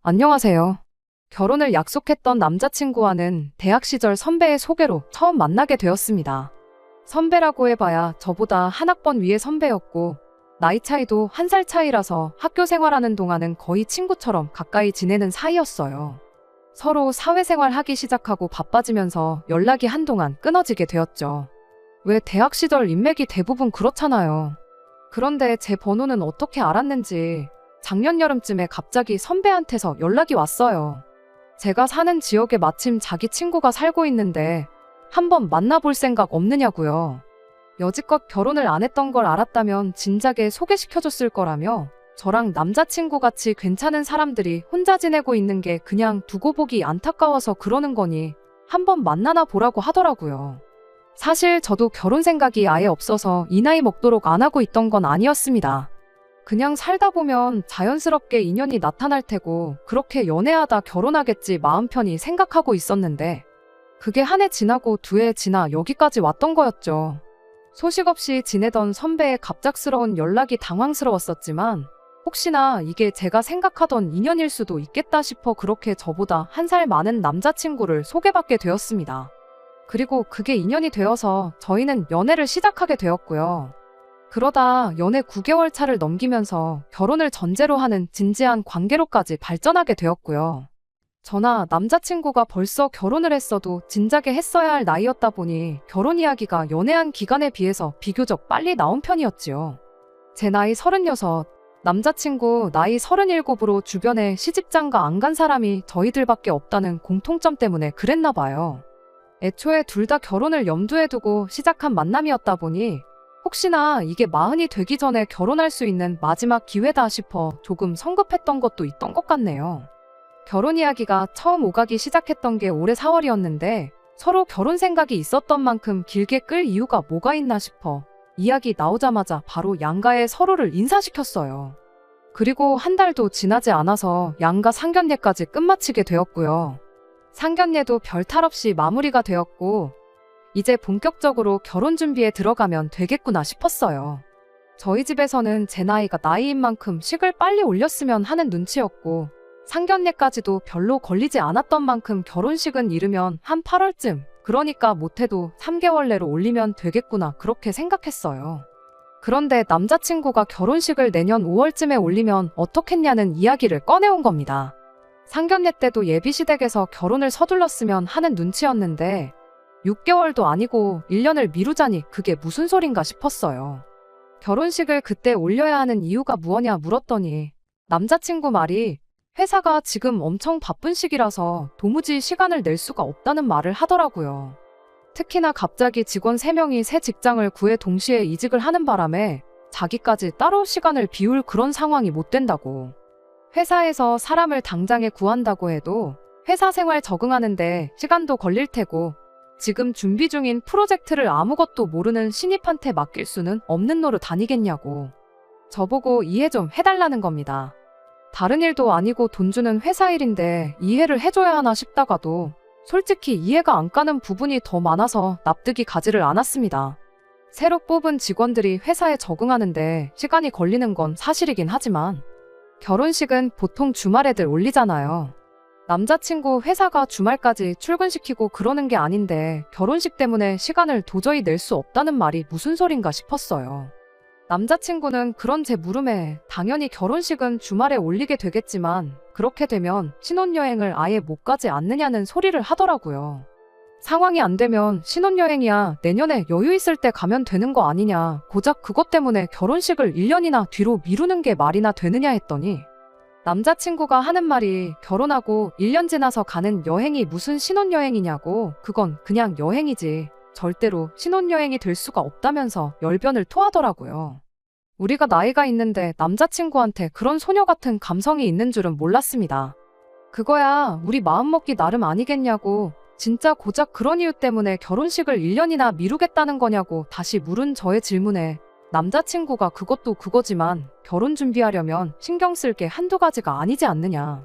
안녕하세요. 결혼을 약속했던 남자친구와는 대학 시절 선배의 소개로 처음 만나게 되었습니다. 선배라고 해봐야 저보다 한 학번 위의 선배였고, 나이 차이도 한 살 차이라서 학교 생활하는 동안은 거의 친구처럼 가까이 지내는 사이였어요. 서로 사회생활 하기 시작하고 바빠지면서 연락이 한동안 끊어지게 되었죠. 왜 대학 시절 인맥이 대부분 그렇잖아요. 그런데 제 번호는 어떻게 알았는지 작년 여름쯤에 갑자기 선배한테서 연락이 왔어요. 제가 사는 지역에 마침 자기 친구가 살고 있는데 한번 만나볼 생각 없느냐고요. 여지껏 결혼을 안 했던 걸 알았다면 진작에 소개시켜줬을 거라며 저랑 남자친구 같이 괜찮은 사람들이 혼자 지내고 있는 게 그냥 두고 보기 안타까워서 그러는 거니 한번 만나나 보라고 하더라고요. 사실 저도 결혼 생각이 아예 없어서 이 나이 먹도록 안 하고 있던 건 아니었습니다. 그냥 살다 보면 자연스럽게 인연이 나타날 테고 그렇게 연애하다 결혼하겠지 마음 편히 생각하고 있었는데 그게 한 해 지나고 두 해 지나 여기까지 왔던 거였죠. 소식 없이 지내던 선배의 갑작스러운 연락이 당황스러웠었지만 혹시나 이게 제가 생각하던 인연일 수도 있겠다 싶어 그렇게 저보다 한 살 많은 남자친구를 소개받게 되었습니다. 그리고 그게 인연이 되어서 저희는 연애를 시작하게 되었고요. 그러다 연애 9개월 차를 넘기면서 결혼을 전제로 하는 진지한 관계로까지 발전하게 되었고요. 저나 남자친구가 벌써 결혼을 했어도 진작에 했어야 할 나이였다 보니 결혼 이야기가 연애한 기간에 비해서 비교적 빨리 나온 편이었지요. 제 나이 36, 남자친구 나이 37으로 주변에 시집장가 안 간 사람이 저희들밖에 없다는 공통점 때문에 그랬나 봐요. 애초에 둘 다 결혼을 염두에 두고 시작한 만남이었다 보니 혹시나 이게 마흔이 되기 전에 결혼할 수 있는 마지막 기회다 싶어 조금 성급했던 것도 있던 것 같네요. 결혼 이야기가 처음 오가기 시작했던 게 올해 4월이었는데 서로 결혼 생각이 있었던 만큼 길게 끌 이유가 뭐가 있나 싶어 이야기 나오자마자 바로 양가에 서로를 인사시켰어요. 그리고 한 달도 지나지 않아서 양가 상견례까지 끝마치게 되었고요. 상견례도 별탈 없이 마무리가 되었고 이제 본격적으로 결혼 준비에 들어가면 되겠구나 싶었어요. 저희 집에서는 제 나이가 나이인 만큼 식을 빨리 올렸으면 하는 눈치였고 상견례까지도 별로 걸리지 않았던 만큼 결혼식은 이르면 한 8월쯤, 그러니까 못해도 3개월 내로 올리면 되겠구나 그렇게 생각했어요. 그런데 남자친구가 결혼식을 내년 5월쯤에 올리면 어떻겠냐는 이야기를 꺼내온 겁니다. 상견례 때도 예비시댁에서 결혼을 서둘렀으면 하는 눈치였는데 6개월도 아니고 1년을 미루자니 그게 무슨 소린가 싶었어요. 결혼식을 그때 올려야 하는 이유가 무엇냐 물었더니 남자친구 말이 회사가 지금 엄청 바쁜 시기라서 도무지 시간을 낼 수가 없다는 말을 하더라고요. 특히나 갑자기 직원 3명이 새 직장을 구해 동시에 이직을 하는 바람에 자기까지 따로 시간을 비울 그런 상황이 못 된다고. 회사에서 사람을 당장에 구한다고 해도 회사 생활 적응하는데 시간도 걸릴 테고 지금 준비 중인 프로젝트를 아무것도 모르는 신입한테 맡길 수는 없는 노릇 아니겠냐고. 저보고 이해 좀 해달라는 겁니다. 다른 일도 아니고 돈 주는 회사 일인데 이해를 해줘야 하나 싶다가도 솔직히 이해가 안 가는 부분이 더 많아서 납득이 가지를 않았습니다. 새로 뽑은 직원들이 회사에 적응하는데 시간이 걸리는 건 사실이긴 하지만 결혼식은 보통 주말에들 올리잖아요. 남자친구 회사가 주말까지 출근시키고 그러는 게 아닌데 결혼식 때문에 시간을 도저히 낼 수 없다는 말이 무슨 소린가 싶었어요. 남자친구는 그런 제 물음에 당연히 결혼식은 주말에 올리게 되겠지만 그렇게 되면 신혼여행을 아예 못 가지 않느냐는 소리를 하더라고요. 상황이 안 되면 신혼여행이야 내년에 여유 있을 때 가면 되는 거 아니냐, 고작 그것 때문에 결혼식을 1년이나 뒤로 미루는 게 말이나 되느냐 했더니 남자친구가 하는 말이 결혼하고 1년 지나서 가는 여행이 무슨 신혼여행이냐고, 그건 그냥 여행이지 절대로 신혼여행이 될 수가 없다면서 열변을 토하더라고요. 우리가 나이가 있는데 남자친구한테 그런 소녀 같은 감성이 있는 줄은 몰랐습니다. 그거야 우리 마음먹기 나름 아니겠냐고, 진짜 고작 그런 이유 때문에 결혼식을 1년이나 미루겠다는 거냐고 다시 물은 저의 질문에 남자친구가 그것도 그거지만 결혼 준비하려면 신경 쓸 게 한두 가지가 아니지 않느냐.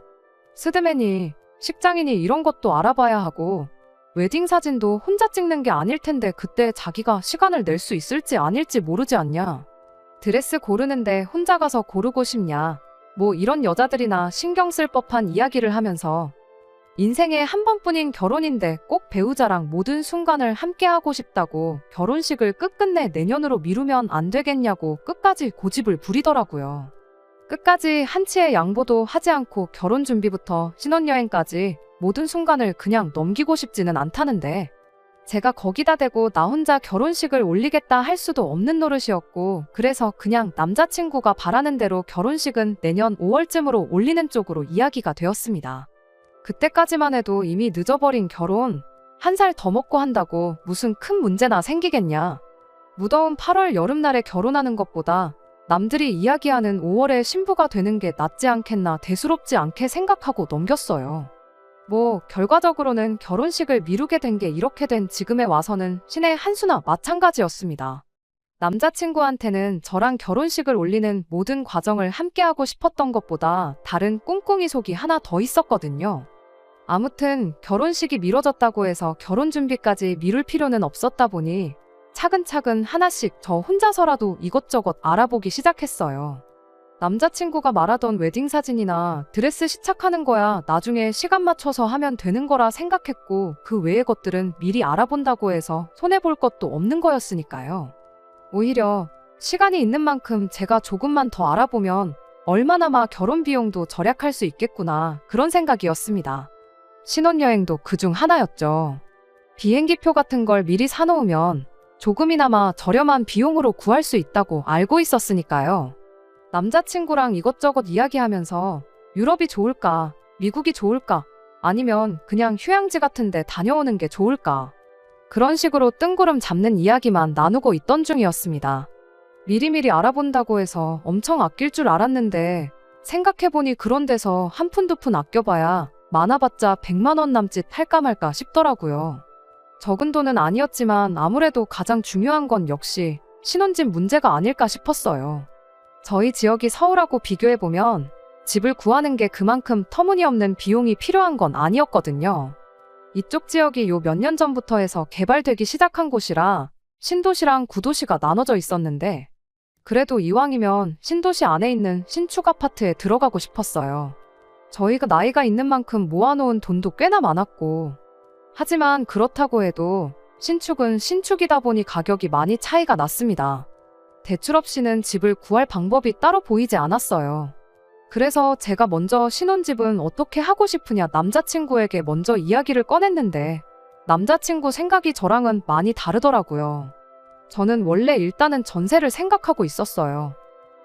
스드맨이, 식장이니 이런 것도 알아봐야 하고 웨딩 사진도 혼자 찍는 게 아닐 텐데 그때 자기가 시간을 낼 수 있을지 아닐지 모르지 않냐. 드레스 고르는데 혼자 가서 고르고 싶냐. 뭐 이런 여자들이나 신경 쓸 법한 이야기를 하면서 인생에 한 번뿐인 결혼인데 꼭 배우자랑 모든 순간을 함께하고 싶다고 결혼식을 끝끝내 내년으로 미루면 안 되겠냐고 끝까지 고집을 부리더라고요. 끝까지 한치의 양보도 하지 않고 결혼 준비부터 신혼여행까지 모든 순간을 그냥 넘기고 싶지는 않다는데 제가 거기다 대고 나 혼자 결혼식을 올리겠다 할 수도 없는 노릇이었고 그래서 그냥 남자친구가 바라는 대로 결혼식은 내년 5월쯤으로 올리는 쪽으로 이야기가 되었습니다. 그때까지만 해도 이미 늦어버린 결혼, 한 살 더 먹고 한다고 무슨 큰 문제나 생기겠냐. 무더운 8월 여름날에 결혼하는 것보다 남들이 이야기하는 5월에 신부가 되는 게 낫지 않겠나 대수롭지 않게 생각하고 넘겼어요. 뭐 결과적으로는 결혼식을 미루게 된 게 이렇게 된 지금에 와서는 신의 한 수나 마찬가지였습니다. 남자친구한테는 저랑 결혼식을 올리는 모든 과정을 함께하고 싶었던 것보다 다른 꿍꿍이 속이 하나 더 있었거든요. 아무튼 결혼식이 미뤄졌다고 해서 결혼 준비까지 미룰 필요는 없었다 보니 차근차근 하나씩 저 혼자서라도 이것저것 알아보기 시작했어요. 남자친구가 말하던 웨딩 사진이나 드레스 시착하는 거야 나중에 시간 맞춰서 하면 되는 거라 생각했고 그 외의 것들은 미리 알아본다고 해서 손해볼 것도 없는 거였으니까요. 오히려 시간이 있는 만큼 제가 조금만 더 알아보면 얼마나마 결혼 비용도 절약할 수 있겠구나 그런 생각이었습니다. 신혼여행도 그중 하나였죠. 비행기표 같은 걸 미리 사놓으면 조금이나마 저렴한 비용으로 구할 수 있다고 알고 있었으니까요. 남자친구랑 이것저것 이야기하면서 유럽이 좋을까, 미국이 좋을까, 아니면 그냥 휴양지 같은 데 다녀오는 게 좋을까. 그런 식으로 뜬구름 잡는 이야기만 나누고 있던 중이었습니다. 미리미리 알아본다고 해서 엄청 아낄 줄 알았는데 생각해보니 그런 데서 한 푼 두 푼 아껴봐야 많아봤자 100만 원 남짓 할까 말까 싶더라고요. 적은 돈은 아니었지만 아무래도 가장 중요한 건 역시 신혼집 문제가 아닐까 싶었어요. 저희 지역이 서울하고 비교해보면 집을 구하는 게 그만큼 터무니없는 비용이 필요한 건 아니었거든요. 이쪽 지역이 요 몇 년 전부터 해서 개발되기 시작한 곳이라 신도시랑 구도시가 나눠져 있었는데 그래도 이왕이면 신도시 안에 있는 신축 아파트에 들어가고 싶었어요. 저희가 나이가 있는 만큼 모아놓은 돈도 꽤나 많았고 하지만 그렇다고 해도 신축은 신축이다 보니 가격이 많이 차이가 났습니다. 대출 없이는 집을 구할 방법이 따로 보이지 않았어요. 그래서 제가 먼저 신혼집은 어떻게 하고 싶으냐 남자친구에게 먼저 이야기를 꺼냈는데 남자친구 생각이 저랑은 많이 다르더라고요. 저는 원래 일단은 전세를 생각하고 있었어요.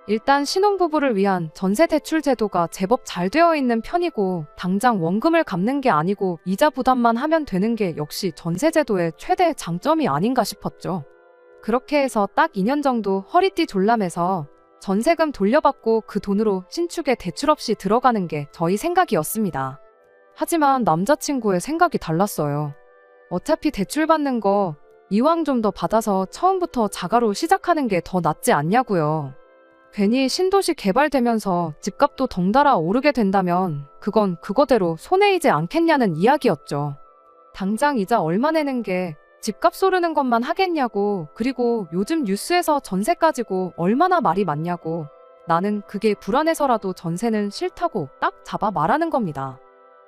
일단 신혼부부를 위한 전세 대출 제도가 제법 잘 되어 있는 편이고 당장 원금을 갚는 게 아니고 이자 부담만 하면 되는 게 역시 전세 제도의 최대 장점이 아닌가 싶었죠. 그렇게 해서 딱 2년 정도 허리띠 졸라매서 전세금 돌려받고 그 돈으로 신축에 대출 없이 들어가는 게 저희 생각이었습니다. 하지만 남자친구의 생각이 달랐어요. 어차피 대출 받는 거 이왕 좀 더 받아서 처음부터 자가로 시작하는 게 더 낫지 않냐고요. 괜히 신도시 개발되면서 집값도 덩달아 오르게 된다면 그건 그거대로 손해이지 않겠냐는 이야기였죠. 당장 이자 얼마 내는 게 집값 오르는 것만 하겠냐고, 그리고 요즘 뉴스에서 전세 가지고 얼마나 말이 많냐고. 나는 그게 불안해서라도 전세는 싫다고 딱 잡아 말하는 겁니다.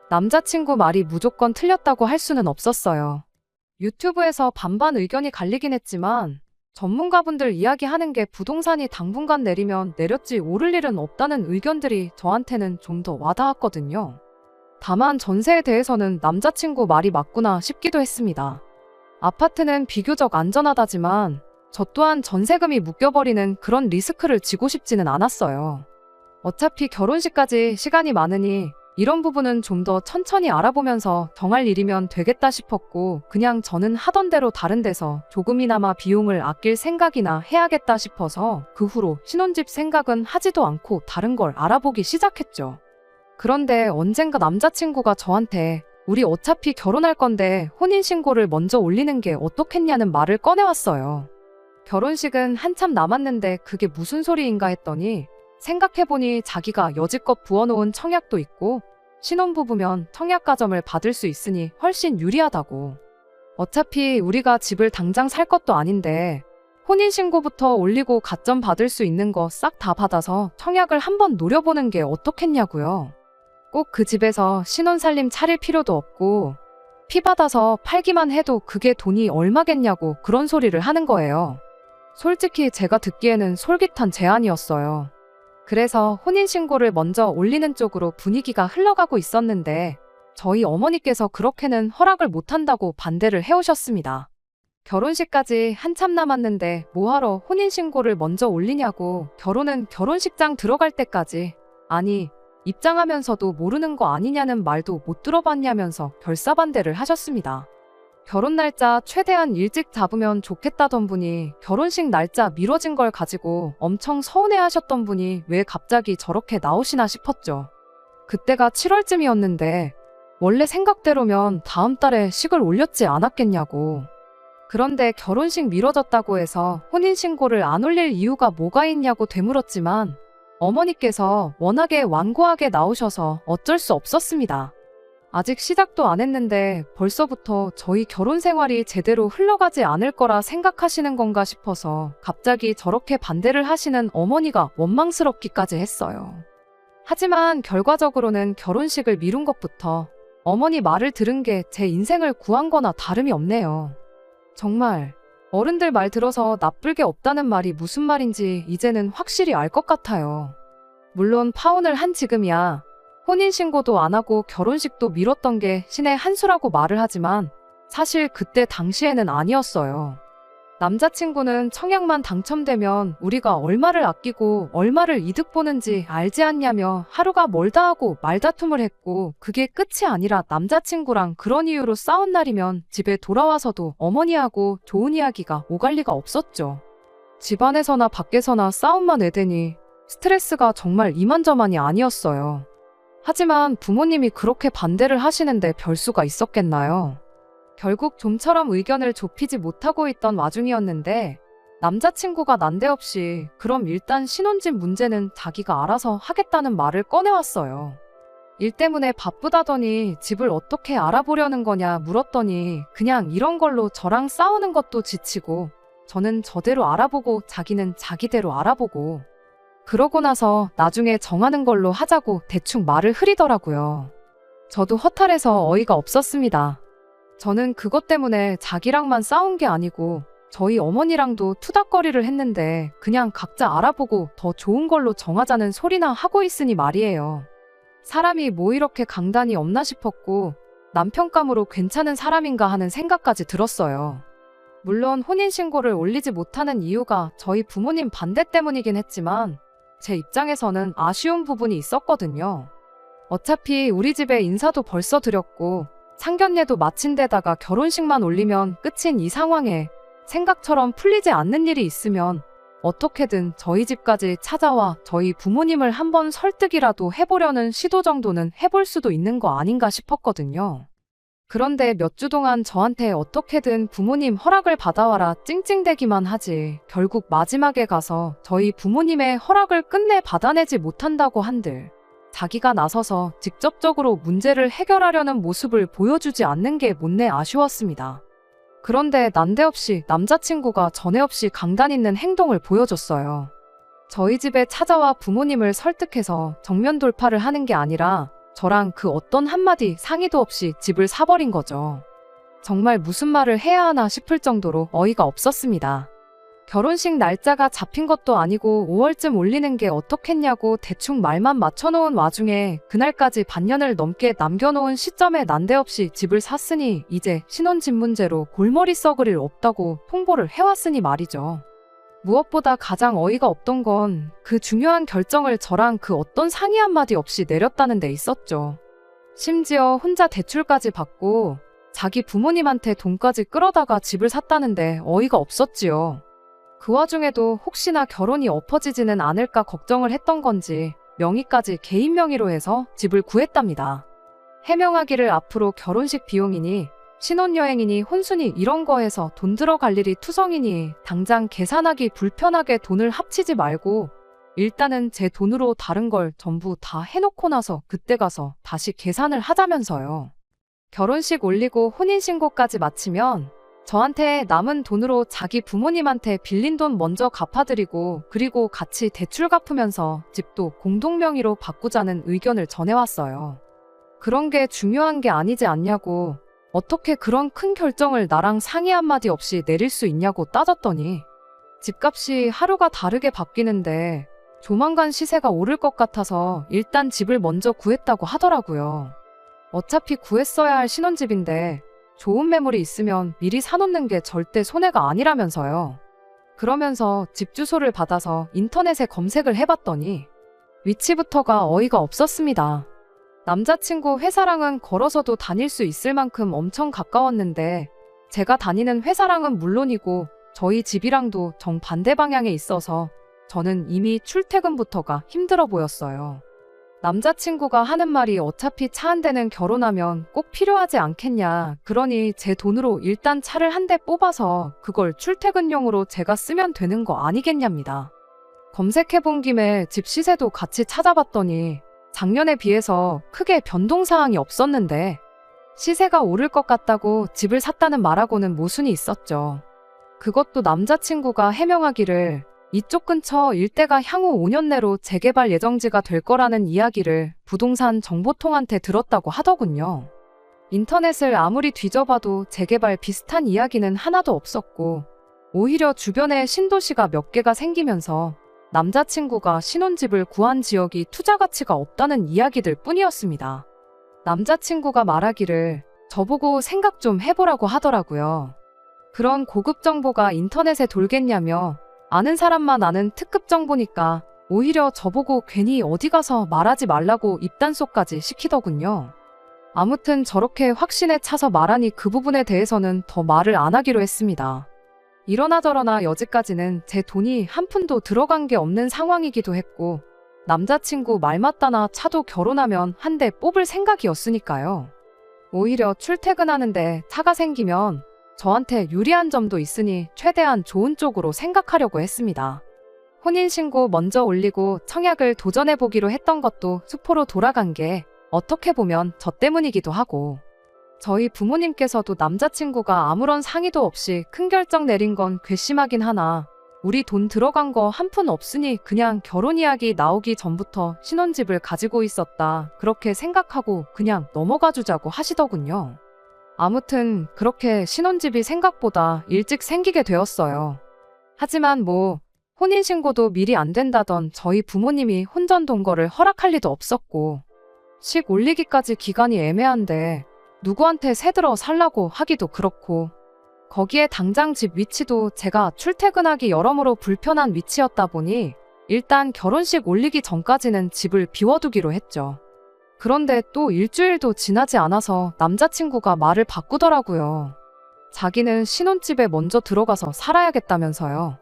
남자친구 말이 무조건 틀렸다고 할 수는 없었어요. 유튜브에서 반반 의견이 갈리긴 했지만 전문가분들 이야기하는 게 부동산이 당분간 내리면 내렸지 오를 일은 없다는 의견들이 저한테는 좀 더 와닿았거든요. 다만 전세에 대해서는 남자친구 말이 맞구나 싶기도 했습니다. 아파트는 비교적 안전하다지만 저 또한 전세금이 묶여버리는 그런 리스크를 지고 싶지는 않았어요. 어차피 결혼식까지 시간이 많으니 이런 부분은 좀 더 천천히 알아보면서 정할 일이면 되겠다 싶었고 그냥 저는 하던 대로 다른 데서 조금이나마 비용을 아낄 생각이나 해야겠다 싶어서 그 후로 신혼집 생각은 하지도 않고 다른 걸 알아보기 시작했죠. 그런데 언젠가 남자친구가 저한테 우리 어차피 결혼할 건데 혼인신고를 먼저 올리는 게 어떻겠냐는 말을 꺼내왔어요. 결혼식은 한참 남았는데 그게 무슨 소리인가 했더니 생각해보니 자기가 여지껏 부어놓은 청약도 있고 신혼부부면 청약가점을 받을 수 있으니 훨씬 유리하다고. 어차피 우리가 집을 당장 살 것도 아닌데 혼인신고부터 올리고 가점 받을 수 있는 거 싹 다 받아서 청약을 한번 노려보는 게 어떻겠냐고요. 꼭 그 집에서 신혼살림 차릴 필요도 없고 피 받아서 팔기만 해도 그게 돈이 얼마겠냐고 그런 소리를 하는 거예요. 솔직히 제가 듣기에는 솔깃한 제안이었어요. 그래서 혼인신고를 먼저 올리는 쪽으로 분위기가 흘러가고 있었는데 저희 어머니께서 그렇게는 허락을 못한다고 반대를 해오셨습니다. 결혼식까지 한참 남았는데 뭐하러 혼인신고를 먼저 올리냐고, 결혼은 결혼식장 들어갈 때까지, 아니 입장하면서도 모르는 거 아니냐는 말도 못 들어봤냐면서 결사반대를 하셨습니다. 결혼 날짜 최대한 일찍 잡으면 좋겠다던 분이 결혼식 날짜 미뤄진 걸 가지고 엄청 서운해하셨던 분이 왜 갑자기 저렇게 나오시나 싶었죠. 그때가 7월쯤이었는데 원래 생각대로면 다음 달에 식을 올렸지 않았겠냐고. 그런데 결혼식 미뤄졌다고 해서 혼인신고를 안 올릴 이유가 뭐가 있냐고 되물었지만 어머니께서 워낙에 완고하게 나오셔서 어쩔 수 없었습니다. 아직 시작도 안 했는데 벌써부터 저희 결혼 생활이 제대로 흘러가지 않을 거라 생각하시는 건가 싶어서 갑자기 저렇게 반대를 하시는 어머니가 원망스럽기까지 했어요. 하지만 결과적으로는 결혼식을 미룬 것부터 어머니 말을 들은 게 제 인생을 구한 거나 다름이 없네요. 정말 어른들 말 들어서 나쁠 게 없다는 말이 무슨 말인지 이제는 확실히 알 것 같아요. 물론 파혼을 한 지금이야 혼인신고도 안 하고 결혼식도 미뤘던 게 신의 한 수라고 말을 하지만 사실 그때 당시에는 아니었어요. 남자친구는 청약만 당첨되면 우리가 얼마를 아끼고 얼마를 이득 보는지 알지 않냐며 하루가 멀다 하고 말다툼을 했고, 그게 끝이 아니라 남자친구랑 그런 이유로 싸운 날이면 집에 돌아와서도 어머니하고 좋은 이야기가 오갈 리가 없었죠. 집안에서나 밖에서나 싸움만 애대니 스트레스가 정말 이만저만이 아니었어요. 하지만 부모님이 그렇게 반대를 하시는데 별수가 있었겠나요? 결국 좀처럼 의견을 좁히지 못하고 있던 와중이었는데 남자친구가 난데없이 그럼 일단 신혼집 문제는 자기가 알아서 하겠다는 말을 꺼내왔어요. 일 때문에 바쁘다더니 집을 어떻게 알아보려는 거냐 물었더니 그냥 이런 걸로 저랑 싸우는 것도 지치고 저는 저대로 알아보고 자기는 자기대로 알아보고 그러고 나서 나중에 정하는 걸로 하자고 대충 말을 흐리더라고요. 저도 허탈해서 어이가 없었습니다. 저는 그것 때문에 자기랑만 싸운 게 아니고 저희 어머니랑도 투닥거리를 했는데 그냥 각자 알아보고 더 좋은 걸로 정하자는 소리나 하고 있으니 말이에요. 사람이 뭐 이렇게 강단이 없나 싶었고 남편감으로 괜찮은 사람인가 하는 생각까지 들었어요. 물론 혼인신고를 올리지 못하는 이유가 저희 부모님 반대 때문이긴 했지만 제 입장에서는 아쉬운 부분이 있었거든요. 어차피 우리 집에 인사도 벌써 드렸고 상견례도 마친 데다가 결혼식만 올리면 끝인 이 상황에 생각처럼 풀리지 않는 일이 있으면 어떻게든 저희 집까지 찾아와 저희 부모님을 한번 설득이라도 해보려는 시도 정도는 해볼 수도 있는 거 아닌가 싶었거든요. 그런데 몇 주 동안 저한테 어떻게든 부모님 허락을 받아와라 찡찡대기만 하지 결국 마지막에 가서 저희 부모님의 허락을 끝내 받아내지 못한다고 한들 자기가 나서서 직접적으로 문제를 해결하려는 모습을 보여주지 않는 게 못내 아쉬웠습니다. 그런데 난데없이 남자친구가 전에 없이 강단 있는 행동을 보여줬어요. 저희 집에 찾아와 부모님을 설득해서 정면 돌파를 하는 게 아니라 저랑 그 어떤 한마디 상의도 없이 집을 사버린 거죠. 정말 무슨 말을 해야 하나 싶을 정도로 어이가 없었습니다. 결혼식 날짜가 잡힌 것도 아니고 5월쯤 올리는 게 어떻겠냐고 대충 말만 맞춰놓은 와중에 그날까지 반년을 넘게 남겨놓은 시점에 난데없이 집을 샀으니 이제 신혼집 문제로 골머리 썩을 일 없다고 통보를 해왔으니 말이죠. 무엇보다 가장 어이가 없던 건 그 중요한 결정을 저랑 그 어떤 상의 한마디 없이 내렸다는 데 있었죠. 심지어 혼자 대출까지 받고 자기 부모님한테 돈까지 끌어다가 집을 샀다는데 어이가 없었지요. 그 와중에도 혹시나 결혼이 엎어지지는 않을까 걱정을 했던 건지 명의까지 개인 명의로 해서 집을 구했답니다. 해명하기를 앞으로 결혼식 비용이니 신혼여행이니 혼수니 이런 거 해서 돈 들어갈 일이 투성이니 당장 계산하기 불편하게 돈을 합치지 말고 일단은 제 돈으로 다른 걸 전부 다 해놓고 나서 그때 가서 다시 계산을 하자면서요. 결혼식 올리고 혼인신고까지 마치면 저한테 남은 돈으로 자기 부모님한테 빌린 돈 먼저 갚아드리고 그리고 같이 대출 갚으면서 집도 공동 명의로 바꾸자는 의견을 전해왔어요. 그런 게 중요한 게 아니지 않냐고, 어떻게 그런 큰 결정을 나랑 상의 한마디 없이 내릴 수 있냐고 따졌더니 집값이 하루가 다르게 바뀌는데 조만간 시세가 오를 것 같아서 일단 집을 먼저 구했다고 하더라고요. 어차피 구했어야 할 신혼집인데 좋은 매물이 있으면 미리 사놓는 게 절대 손해가 아니라면서요. 그러면서 집 주소를 받아서 인터넷에 검색을 해봤더니 위치부터가 어이가 없었습니다. 남자친구 회사랑은 걸어서도 다닐 수 있을 만큼 엄청 가까웠는데 제가 다니는 회사랑은 물론이고 저희 집이랑도 정반대 방향에 있어서 저는 이미 출퇴근부터가 힘들어 보였어요. 남자친구가 하는 말이 어차피 차 한 대는 결혼하면 꼭 필요하지 않겠냐. 그러니 제 돈으로 일단 차를 한 대 뽑아서 그걸 출퇴근용으로 제가 쓰면 되는 거 아니겠냐입니다. 검색해본 김에 집 시세도 같이 찾아봤더니 작년에 비해서 크게 변동사항이 없었는데 시세가 오를 것 같다고 집을 샀다는 말하고는 모순이 있었죠. 그것도 남자친구가 해명하기를 이쪽 근처 일대가 향후 5년 내로 재개발 예정지가 될 거라는 이야기를 부동산 정보통한테 들었다고 하더군요. 인터넷을 아무리 뒤져봐도 재개발 비슷한 이야기는 하나도 없었고 오히려 주변에 신도시가 몇 개가 생기면서 남자친구가 신혼집을 구한 지역이 투자 가치가 없다는 이야기들 뿐이었습니다. 남자친구가 말하기를 저보고 생각 좀 해보라고 하더라고요. 그런 고급 정보가 인터넷에 돌겠냐며 아는 사람만 아는 특급 정보니까 오히려 저보고 괜히 어디 가서 말하지 말라고 입단속까지 시키더군요. 아무튼 저렇게 확신에 차서 말하니 그 부분에 대해서는 더 말을 안 하기로 했습니다. 이러나 저러나 여지까지는 제 돈이 한 푼도 들어간 게 없는 상황이기도 했고 남자친구 말 맞다나 차도 결혼하면 한 대 뽑을 생각이었으니까요. 오히려 출퇴근하는데 차가 생기면 저한테 유리한 점도 있으니 최대한 좋은 쪽으로 생각하려고 했습니다. 혼인신고 먼저 올리고 청약을 도전해보기로 했던 것도 수포로 돌아간 게 어떻게 보면 저 때문이기도 하고 저희 부모님께서도 남자친구가 아무런 상의도 없이 큰 결정 내린 건 괘씸하긴 하나 우리 돈 들어간 거 한 푼 없으니 그냥 결혼 이야기 나오기 전부터 신혼집을 가지고 있었다. 그렇게 생각하고 그냥 넘어가 주자고 하시더군요. 아무튼 그렇게 신혼집이 생각보다 일찍 생기게 되었어요. 하지만 혼인신고도 미리 안 된다던 저희 부모님이 혼전동거를 허락할 리도 없었고 식 올리기까지 기간이 애매한데 누구한테 새들어 살라고 하기도 그렇고 거기에 당장 집 위치도 제가 출퇴근하기 여러모로 불편한 위치였다 보니 일단 결혼식 올리기 전까지는 집을 비워두기로 했죠. 그런데 또 일주일도 지나지 않아서 남자친구가 말을 바꾸더라고요. 자기는 신혼집에 먼저 들어가서 살아야겠다면서요.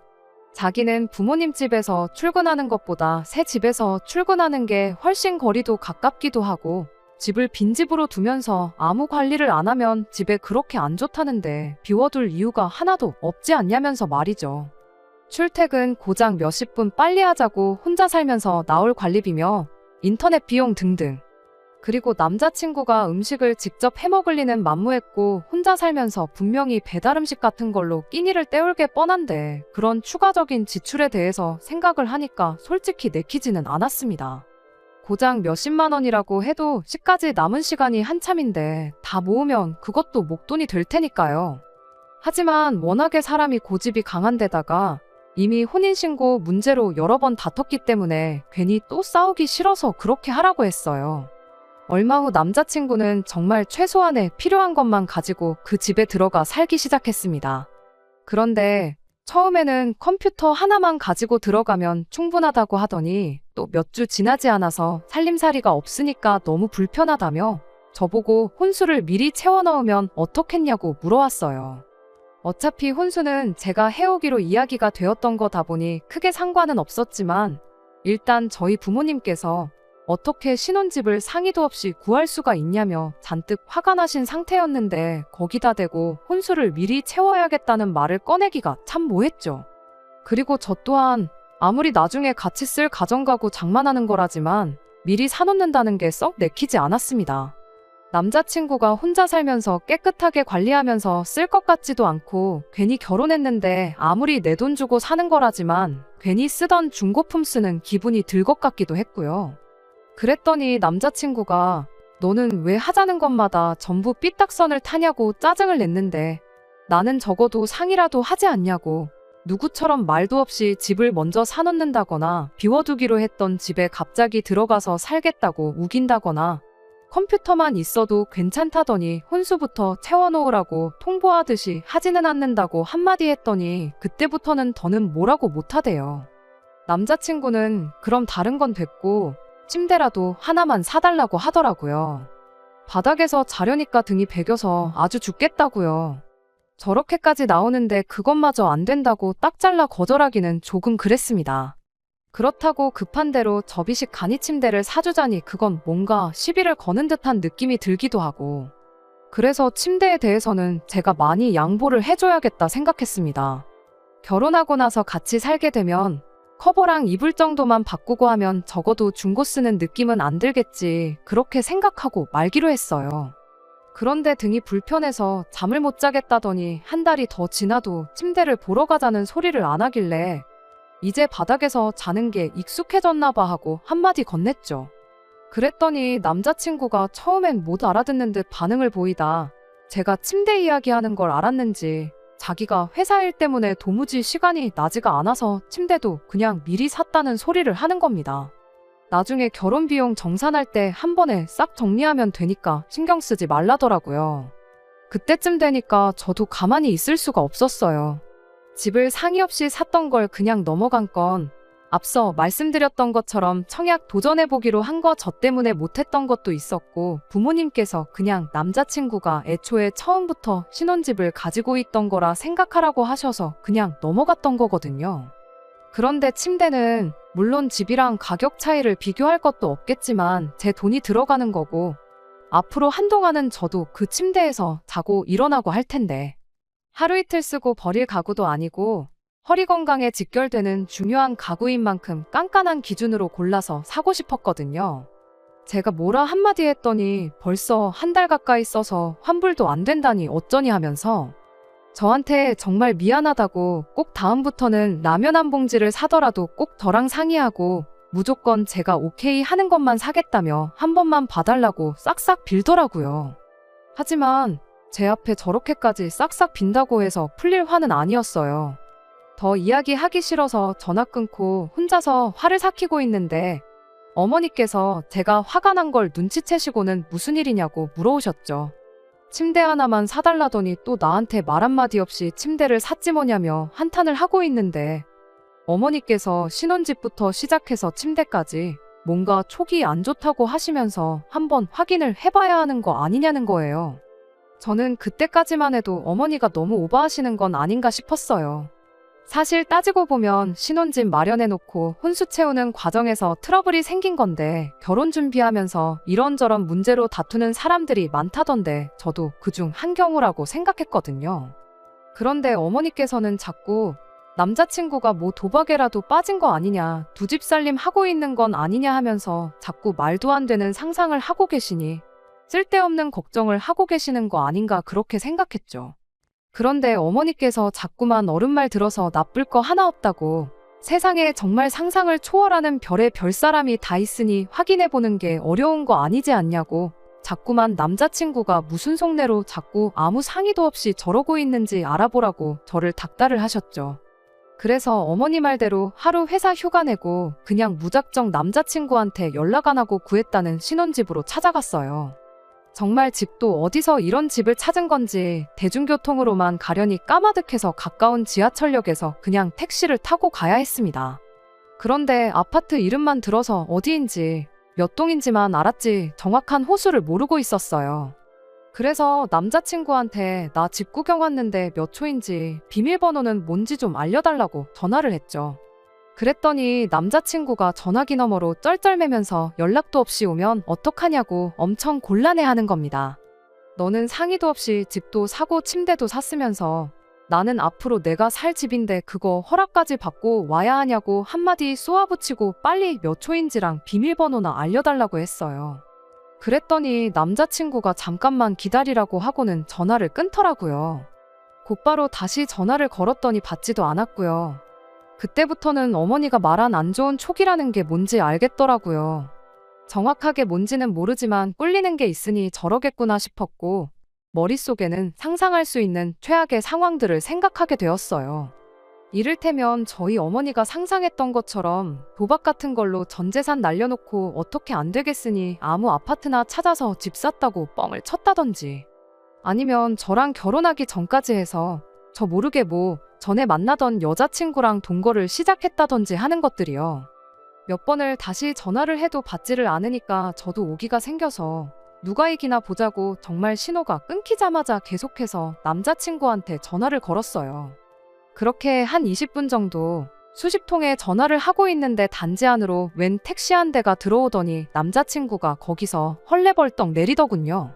자기는 부모님 집에서 출근하는 것보다 새 집에서 출근하는 게 훨씬 거리도 가깝기도 하고 집을 빈집으로 두면서 아무 관리를 안 하면 집에 그렇게 안 좋다는데 비워둘 이유가 하나도 없지 않냐면서 말이죠. 출퇴근 고작 몇십 분 빨리 하자고 혼자 살면서 나올 관리비며 인터넷 비용 등등. 그리고 남자친구가 음식을 직접 해먹을 리는 만무했고 혼자 살면서 분명히 배달음식 같은 걸로 끼니를 때울 게 뻔한데 그런 추가적인 지출에 대해서 생각을 하니까 솔직히 내키지는 않았습니다. 고작 몇십만 원이라고 해도 식까지 남은 시간이 한참인데 다 모으면 그것도 목돈이 될 테니까요. 하지만 워낙에 사람이 고집이 강한 데다가 이미 혼인신고 문제로 여러 번 다퉜기 때문에 괜히 또 싸우기 싫어서 그렇게 하라고 했어요. 얼마 후 남자친구는 정말 최소한의 필요한 것만 가지고 그 집에 들어가 살기 시작했습니다. 그런데 처음에는 컴퓨터 하나만 가지고 들어가면 충분하다고 하더니 또 몇 주 지나지 않아서 살림살이가 없으니까 너무 불편하다며 저보고 혼수를 미리 채워 넣으면 어떻겠냐고 물어왔어요. 어차피 혼수는 제가 해오기로 이야기가 되었던 거다 보니 크게 상관은 없었지만 일단 저희 부모님께서 어떻게 신혼집을 상의도 없이 구할 수가 있냐며 잔뜩 화가 나신 상태였는데 거기다 대고 혼수를 미리 채워야겠다는 말을 꺼내기가 참 뭐했죠. 그리고 저 또한 아무리 나중에 같이 쓸 가정가구 장만하는 거라지만 미리 사놓는다는 게 썩 내키지 않았습니다. 남자친구가 혼자 살면서 깨끗하게 관리하면서 쓸 것 같지도 않고 괜히 결혼했는데 아무리 내 돈 주고 사는 거라지만 괜히 쓰던 중고품 쓰는 기분이 들 것 같기도 했고요. 그랬더니 남자친구가 너는 왜 하자는 것마다 전부 삐딱선을 타냐고 짜증을 냈는데 나는 적어도 상의라도 하지 않냐고 누구처럼 말도 없이 집을 먼저 사놓는다거나 비워두기로 했던 집에 갑자기 들어가서 살겠다고 우긴다거나 컴퓨터만 있어도 괜찮다더니 혼수부터 채워놓으라고 통보하듯이 하지는 않는다고 한마디 했더니 그때부터는 더는 뭐라고 못하대요. 남자친구는 그럼 다른 건 됐고 침대라도 하나만 사달라고 하더라고요. 바닥에서 자려니까 등이 베겨서 아주 죽겠다고요. 저렇게까지 나오는데 그것마저 안 된다고 딱 잘라 거절하기는 조금 그랬습니다. 그렇다고 급한 대로 접이식 간이 침대를 사주자니 그건 뭔가 시비를 거는 듯한 느낌이 들기도 하고 그래서 침대에 대해서는 제가 많이 양보를 해줘야겠다 생각했습니다. 결혼하고 나서 같이 살게 되면 커버랑 이불 정도만 바꾸고 하면 적어도 중고 쓰는 느낌은 안 들겠지 그렇게 생각하고 말기로 했어요. 그런데 등이 불편해서 잠을 못 자겠다더니 한 달이 더 지나도 침대를 보러 가자는 소리를 안 하길래 이제 바닥에서 자는 게 익숙해졌나 봐 하고 한마디 건넸죠. 그랬더니 남자친구가 처음엔 못 알아듣는 듯 반응을 보이다 제가 침대 이야기하는 걸 알았는지 자기가 회사 일 때문에 도무지 시간이 나지가 않아서 침대도 그냥 미리 샀다는 소리를 하는 겁니다. 나중에 결혼 비용 정산할 때 한 번에 싹 정리하면 되니까 신경 쓰지 말라더라고요. 그때쯤 되니까 저도 가만히 있을 수가 없었어요. 집을 상의 없이 샀던 걸 그냥 넘어간 건 앞서 말씀드렸던 것처럼 청약 도전해보기로 한 거 저 때문에 못했던 것도 있었고 부모님께서 그냥 남자친구가 애초에 처음부터 신혼집을 가지고 있던 거라 생각하라고 하셔서 그냥 넘어갔던 거거든요. 그런데 침대는 물론 집이랑 가격 차이를 비교할 것도 없겠지만 제 돈이 들어가는 거고 앞으로 한동안은 저도 그 침대에서 자고 일어나고 할 텐데 하루 이틀 쓰고 버릴 가구도 아니고 허리 건강에 직결되는 중요한 가구인 만큼 깐깐한 기준으로 골라서 사고 싶었거든요. 제가 뭐라 한마디 했더니 벌써 한 달 가까이 써서 환불도 안 된다니 어쩌니 하면서 저한테 정말 미안하다고 꼭 다음부터는 라면 한 봉지를 사더라도 꼭 저랑 상의하고 무조건 제가 오케이 하는 것만 사겠다며 한 번만 봐달라고 싹싹 빌더라고요. 하지만 제 앞에 저렇게까지 싹싹 빈다고 해서 풀릴 화는 아니었어요. 더 이야기하기 싫어서 전화 끊고 혼자서 화를 삭히고 있는데 어머니께서 제가 화가 난 걸 눈치채시고는 무슨 일이냐고 물어오셨죠. 침대 하나만 사달라더니 또 나한테 말 한마디 없이 침대를 샀지 뭐냐며 한탄을 하고 있는데 어머니께서 신혼집부터 시작해서 침대까지 뭔가 촉이 안 좋다고 하시면서 한번 확인을 해봐야 하는 거 아니냐는 거예요. 저는 그때까지만 해도 어머니가 너무 오버하시는 건 아닌가 싶었어요. 사실 따지고 보면 신혼집 마련해놓고 혼수 채우는 과정에서 트러블이 생긴 건데 결혼 준비하면서 이런저런 문제로 다투는 사람들이 많다던데 저도 그중 한 경우라고 생각했거든요. 그런데 어머니께서는 자꾸 남자친구가 뭐 도박에라도 빠진 거 아니냐, 두 집 살림 하고 있는 건 아니냐 하면서 자꾸 말도 안 되는 상상을 하고 계시니 쓸데없는 걱정을 하고 계시는 거 아닌가 그렇게 생각했죠. 그런데 어머니께서 자꾸만 어른 말 들어서 나쁠 거 하나 없다고 세상에 정말 상상을 초월하는 별의 별 사람이 다 있으니 확인해보는 게 어려운 거 아니지 않냐고 자꾸만 남자친구가 무슨 속내로 자꾸 아무 상의도 없이 저러고 있는지 알아보라고 저를 닥달을 하셨죠. 그래서 어머니 말대로 하루 회사 휴가 내고 그냥 무작정 남자친구한테 연락 안 하고 구했다는 신혼집으로 찾아갔어요. 정말 집도 어디서 이런 집을 찾은 건지 대중교통으로만 가려니 까마득해서 가까운 지하철역에서 그냥 택시를 타고 가야 했습니다. 그런데 아파트 이름만 들어서 어디인지 몇 동인지만 알았지 정확한 호수를 모르고 있었어요. 그래서 남자친구한테 나 집 구경 왔는데 몇 초인지 비밀번호는 뭔지 좀 알려달라고 전화를 했죠. 그랬더니 남자친구가 전화기 너머로 쩔쩔매면서 연락도 없이 오면 어떡하냐고 엄청 곤란해하는 겁니다. 너는 상의도 없이 집도 사고 침대도 샀으면서 나는 앞으로 내가 살 집인데 그거 허락까지 받고 와야 하냐고 한마디 쏘아붙이고 빨리 몇 초인지랑 비밀번호나 알려달라고 했어요. 그랬더니 남자친구가 잠깐만 기다리라고 하고는 전화를 끊더라고요. 곧바로 다시 전화를 걸었더니 받지도 않았고요. 그때부터는 어머니가 말한 안 좋은 촉이라는 게 뭔지 알겠더라고요. 정확하게 뭔지는 모르지만 꿀리는 게 있으니 저러겠구나 싶었고, 머릿속에는 상상할 수 있는 최악의 상황들을 생각하게 되었어요. 이를테면 저희 어머니가 상상했던 것처럼 도박 같은 걸로 전 재산 날려놓고 어떻게 안 되겠으니 아무 아파트나 찾아서 집 샀다고 뻥을 쳤다든지, 아니면 저랑 결혼하기 전까지 해서 저 모르게 전에 만나던 여자친구랑 동거를 시작했다든지 하는 것들이요. 몇 번을 다시 전화를 해도 받지를 않으니까 저도 오기가 생겨서 누가 이기나 보자고 정말 신호가 끊기자마자 계속해서 남자친구한테 전화를 걸었어요. 그렇게 한 20분 정도 수십 통의 전화를 하고 있는데 단지 안으로 웬 택시 한 대가 들어오더니 남자친구가 거기서 헐레벌떡 내리더군요.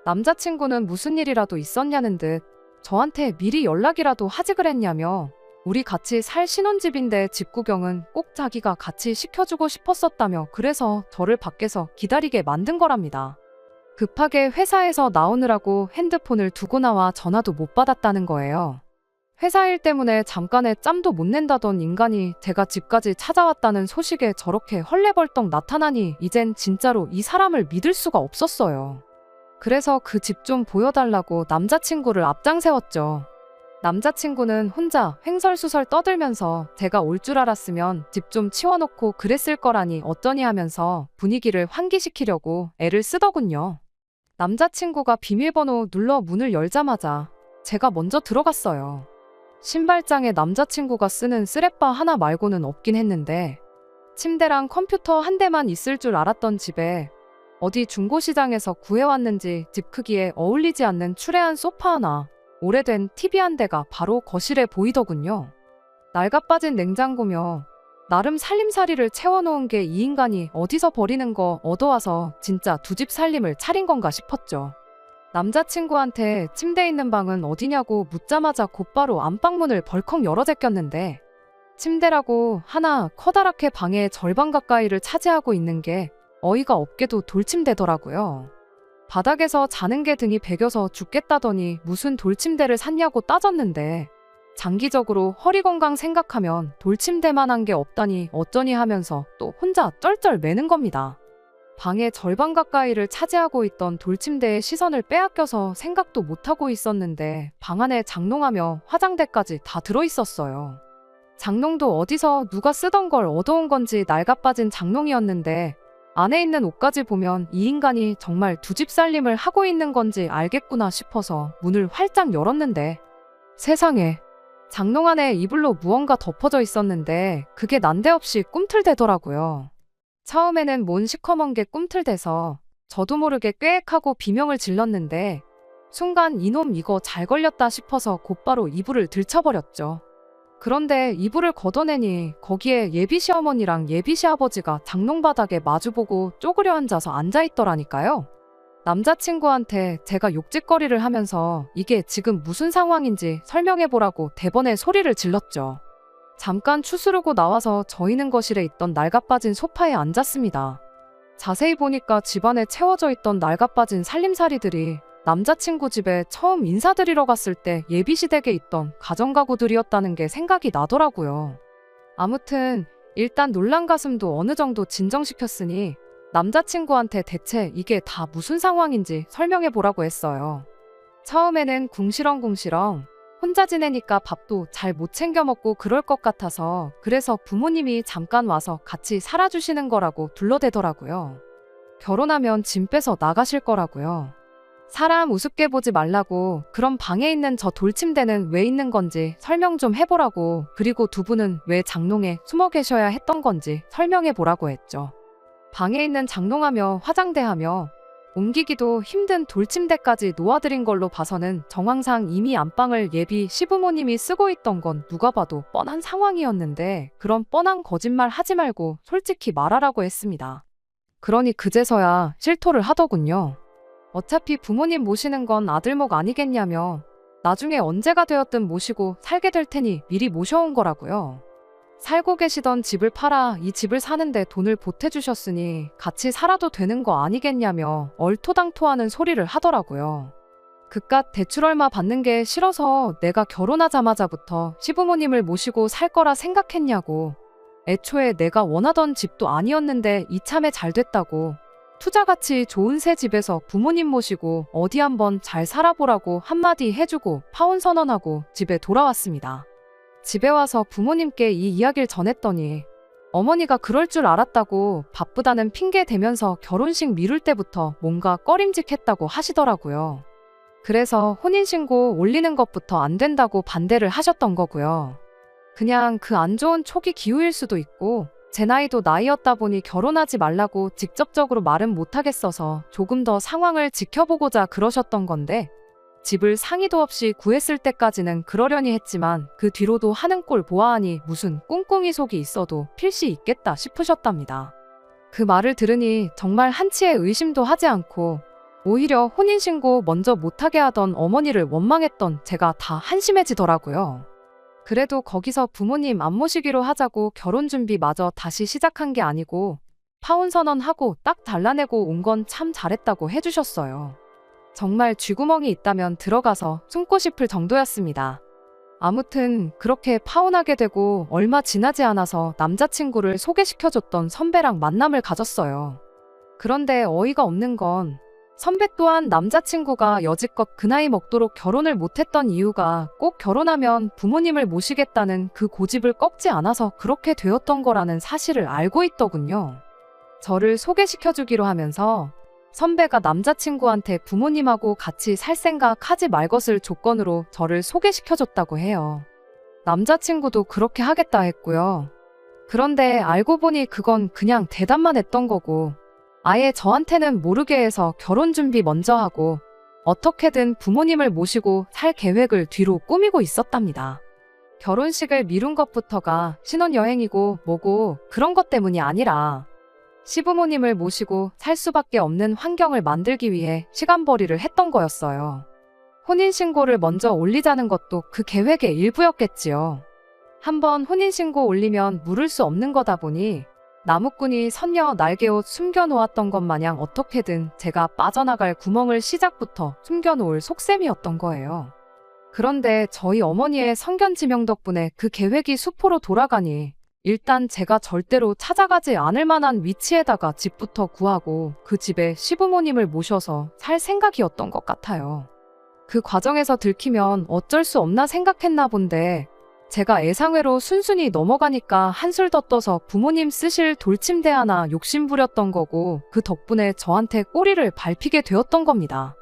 남자친구는 무슨 일이라도 있었냐는 듯 저한테 미리 연락이라도 하지 그랬냐며, 우리 같이 살 신혼집인데 집 구경은 꼭 자기가 같이 시켜주고 싶었었다며 그래서 저를 밖에서 기다리게 만든 거랍니다. 급하게 회사에서 나오느라고 핸드폰을 두고 나와 전화도 못 받았다는 거예요. 회사 일 때문에 잠깐의 짬도 못 낸다던 인간이 제가 집까지 찾아왔다는 소식에 저렇게 헐레벌떡 나타나니 이젠 진짜로 이 사람을 믿을 수가 없었어요. 그래서 그 집 좀 보여달라고 남자친구를 앞장 세웠죠. 남자친구는 혼자 횡설수설 떠들면서 제가 올 줄 알았으면 집 좀 치워놓고 그랬을 거라니 어쩌니 하면서 분위기를 환기시키려고 애를 쓰더군요. 남자친구가 비밀번호 눌러 문을 열자마자 제가 먼저 들어갔어요. 신발장에 남자친구가 쓰는 쓰레빠 하나 말고는 없긴 했는데, 침대랑 컴퓨터 한 대만 있을 줄 알았던 집에 어디 중고시장에서 구해왔는지 집 크기에 어울리지 않는 추레한 소파 하나, 오래된 TV 한 대가 바로 거실에 보이더군요. 낡아빠진 냉장고며 나름 살림살이를 채워놓은 게 이 인간이 어디서 버리는 거 얻어와서 진짜 두 집 살림을 차린 건가 싶었죠. 남자친구한테 침대 있는 방은 어디냐고 묻자마자 곧바로 안방문을 벌컥 열어 제꼈는데, 침대라고 하나 커다랗게 방의 절반 가까이를 차지하고 있는 게 어이가 없게도 돌침대더라고요. 바닥에서 자는 게 등이 베겨서 죽겠다더니 무슨 돌침대를 샀냐고 따졌는데, 장기적으로 허리 건강 생각하면 돌침대만한 게 없다니 어쩌니 하면서 또 혼자 쩔쩔 매는 겁니다. 방의 절반 가까이를 차지하고 있던 돌침대의 시선을 빼앗겨서 생각도 못하고 있었는데, 방 안에 장롱하며 화장대까지 다 들어있었어요. 장롱도 어디서 누가 쓰던 걸 얻어온 건지 낡아빠진 장롱이었는데, 안에 있는 옷까지 보면 이 인간이 정말 두 집 살림을 하고 있는 건지 알겠구나 싶어서 문을 활짝 열었는데, 세상에, 장롱 안에 이불로 무언가 덮어져 있었는데 그게 난데없이 꿈틀대더라고요. 처음에는 뭔 시커먼 게 꿈틀대서 저도 모르게 꾀액하고 비명을 질렀는데, 순간 이놈 이거 잘 걸렸다 싶어서 곧바로 이불을 들쳐버렸죠. 그런데 이불을 걷어내니 거기에 예비 시어머니랑 예비 시아버지가 장롱 바닥에 마주보고 쪼그려 앉아서 앉아있더라니까요. 남자친구한테 제가 욕짓거리를 하면서 이게 지금 무슨 상황인지 설명해보라고 대번에 소리를 질렀죠. 잠깐 추스르고 나와서 저희는 거실에 있던 낡아빠진 소파에 앉았습니다. 자세히 보니까 집안에 채워져 있던 낡아빠진 살림살이들이 남자친구 집에 처음 인사드리러 갔을 때 예비시댁에 있던 가정가구들이었다는 게 생각이 나더라고요. 아무튼 일단 놀란 가슴도 어느 정도 진정시켰으니 남자친구한테 대체 이게 다 무슨 상황인지 설명해보라고 했어요. 처음에는 궁시렁궁시렁 혼자 지내니까 밥도 잘 못 챙겨 먹고 그럴 것 같아서 그래서 부모님이 잠깐 와서 같이 살아주시는 거라고 둘러대더라고요. 결혼하면 짐 빼서 나가실 거라고요. 사람 우습게 보지 말라고, 그럼 방에 있는 저 돌침대는 왜 있는 건지 설명 좀 해보라고, 그리고 두 분은 왜 장롱에 숨어 계셔야 했던 건지 설명해보라고 했죠. 방에 있는 장롱하며 화장대하며 옮기기도 힘든 돌침대까지 놓아드린 걸로 봐서는 정황상 이미 안방을 예비 시부모님이 쓰고 있던 건 누가 봐도 뻔한 상황이었는데, 그런 뻔한 거짓말 하지 말고 솔직히 말하라고 했습니다. 그러니 그제서야 실토를 하더군요. 어차피 부모님 모시는 건 아들목 아니겠냐며 나중에 언제가 되었든 모시고 살게 될 테니 미리 모셔온 거라고요. 살고 계시던 집을 팔아 이 집을 사는데 돈을 보태주셨으니 같이 살아도 되는 거 아니겠냐며 얼토당토하는 소리를 하더라고요. 그깟 대출 얼마 받는 게 싫어서 내가 결혼하자마자부터 시부모님을 모시고 살 거라 생각했냐고. 애초에 내가 원하던 집도 아니었는데 이참에 잘 됐다고. 투자가치 좋은 새 집에서 부모님 모시고 어디 한번 잘 살아보라고 한마디 해주고 파혼 선언하고 집에 돌아왔습니다. 집에 와서 부모님께 이 이야기를 전했더니 어머니가 그럴 줄 알았다고 바쁘다는 핑계 대면서 결혼식 미룰 때부터 뭔가 꺼림직했다고 하시더라고요. 그래서 혼인신고 올리는 것부터 안 된다고 반대를 하셨던 거고요. 그냥 그 안 좋은 초기 기후일 수도 있고 제 나이도 나이였다 보니 결혼하지 말라고 직접적으로 말은 못하겠어서 조금 더 상황을 지켜보고자 그러셨던 건데 집을 상의도 없이 구했을 때까지는 그러려니 했지만 그 뒤로도 하는 꼴 보아하니 무슨 꿍꿍이 속이 있어도 필시 있겠다 싶으셨답니다. 그 말을 들으니 정말 한치의 의심도 하지 않고 오히려 혼인신고 먼저 못하게 하던 어머니를 원망했던 제가 다 한심해지더라고요. 그래도 거기서 부모님 안 모시기로 하자고 결혼 준비마저 다시 시작한 게 아니고 파혼 선언하고 딱 잘라내고 온 건 참 잘했다고 해주셨어요. 정말 쥐구멍이 있다면 들어가서 숨고 싶을 정도였습니다. 아무튼 그렇게 파혼하게 되고 얼마 지나지 않아서 남자친구를 소개시켜줬던 선배랑 만남을 가졌어요. 그런데 어이가 없는 건 선배 또한 남자친구가 여지껏 그 나이 먹도록 결혼을 못했던 이유가 꼭 결혼하면 부모님을 모시겠다는 그 고집을 꺾지 않아서 그렇게 되었던 거라는 사실을 알고 있더군요. 저를 소개시켜주기로 하면서 선배가 남자친구한테 부모님하고 같이 살 생각 하지 말 것을 조건으로 저를 소개시켜줬다고 해요. 남자친구도 그렇게 하겠다 했고요. 그런데 알고 보니 그건 그냥 대답만 했던 거고 아예 저한테는 모르게 해서 결혼 준비 먼저 하고 어떻게든 부모님을 모시고 살 계획을 뒤로 꾸미고 있었답니다. 결혼식을 미룬 것부터가 신혼여행이고 뭐고 그런 것 때문이 아니라 시부모님을 모시고 살 수밖에 없는 환경을 만들기 위해 시간벌이를 했던 거였어요. 혼인신고를 먼저 올리자는 것도 그 계획의 일부였겠지요. 한번 혼인신고 올리면 물을 수 없는 거다 보니 나무꾼이 선녀 날개옷 숨겨놓았던 것 마냥 어떻게든 제가 빠져나갈 구멍을 시작부터 숨겨놓을 속셈이었던 거예요. 그런데 저희 어머니의 성견지명 덕분에 그 계획이 수포로 돌아가니 일단 제가 절대로 찾아가지 않을 만한 위치에다가 집부터 구하고 그 집에 시부모님을 모셔서 살 생각이었던 것 같아요. 그 과정에서 들키면 어쩔 수 없나 생각했나 본데 제가 예상외로 순순히 넘어가니까 한술 더 떠서 부모님 쓰실 돌침대 하나 욕심부렸던 거고 그 덕분에 저한테 꼬리를 밟히게 되었던 겁니다.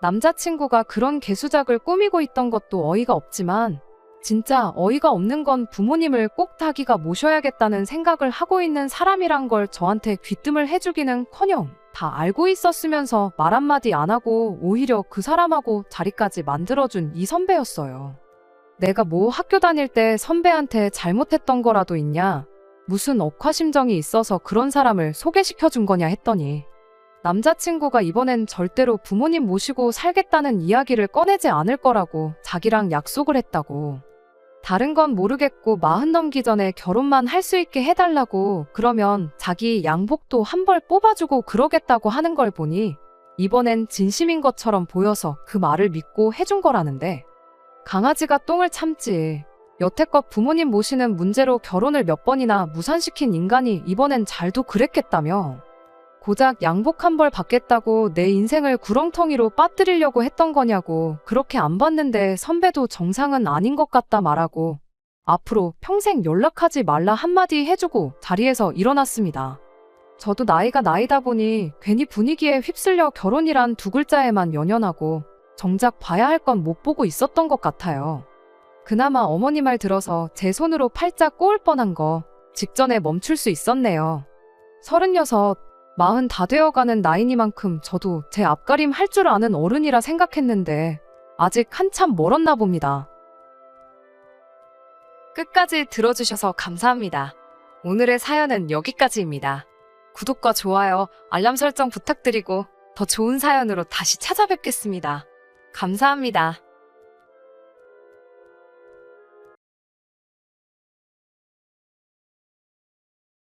남자친구가 그런 개수작을 꾸미고 있던 것도 어이가 없지만 진짜 어이가 없는 건 부모님을 꼭 자기가 모셔야겠다는 생각을 하고 있는 사람이란 걸 저한테 귀뜸을 해주기는커녕 다 알고 있었으면서 말 한마디 안 하고 오히려 그 사람하고 자리까지 만들어준 이 선배였어요. 내가 뭐 학교 다닐 때 선배한테 잘못했던 거라도 있냐? 무슨 억하심정이 있어서 그런 사람을 소개시켜준 거냐 했더니 남자친구가 이번엔 절대로 부모님 모시고 살겠다는 이야기를 꺼내지 않을 거라고 자기랑 약속을 했다고. 다른 건 모르겠고 40 넘기 전에 결혼만 할 수 있게 해달라고 그러면 자기 양복도 한 벌 뽑아주고 그러겠다고 하는 걸 보니 이번엔 진심인 것처럼 보여서 그 말을 믿고 해준 거라는데 강아지가 똥을 참지. 여태껏 부모님 모시는 문제로 결혼을 몇 번이나 무산시킨 인간이 이번엔 잘도 그랬겠다며. 고작 양복 한 벌 받겠다고 내 인생을 구렁텅이로 빠뜨리려고 했던 거냐고. 그렇게 안 봤는데 선배도 정상은 아닌 것 같다 말하고 앞으로 평생 연락하지 말라 한마디 해주고 자리에서 일어났습니다. 저도 나이가 나이다 보니 괜히 분위기에 휩쓸려 결혼이란 두 글자에만 연연하고 정작 봐야 할 건 못 보고 있었던 것 같아요. 그나마 어머니 말 들어서 제 손으로 팔자 꼬을 뻔한 거 직전에 멈출 수 있었네요. 36, 40 다 되어가는 나이니만큼 저도 제 앞가림 할 줄 아는 어른이라 생각했는데 아직 한참 멀었나 봅니다. 끝까지 들어주셔서 감사합니다. 오늘의 사연은 여기까지입니다. 구독과 좋아요, 알람 설정 부탁드리고 더 좋은 사연으로 다시 찾아뵙겠습니다. 감사합니다.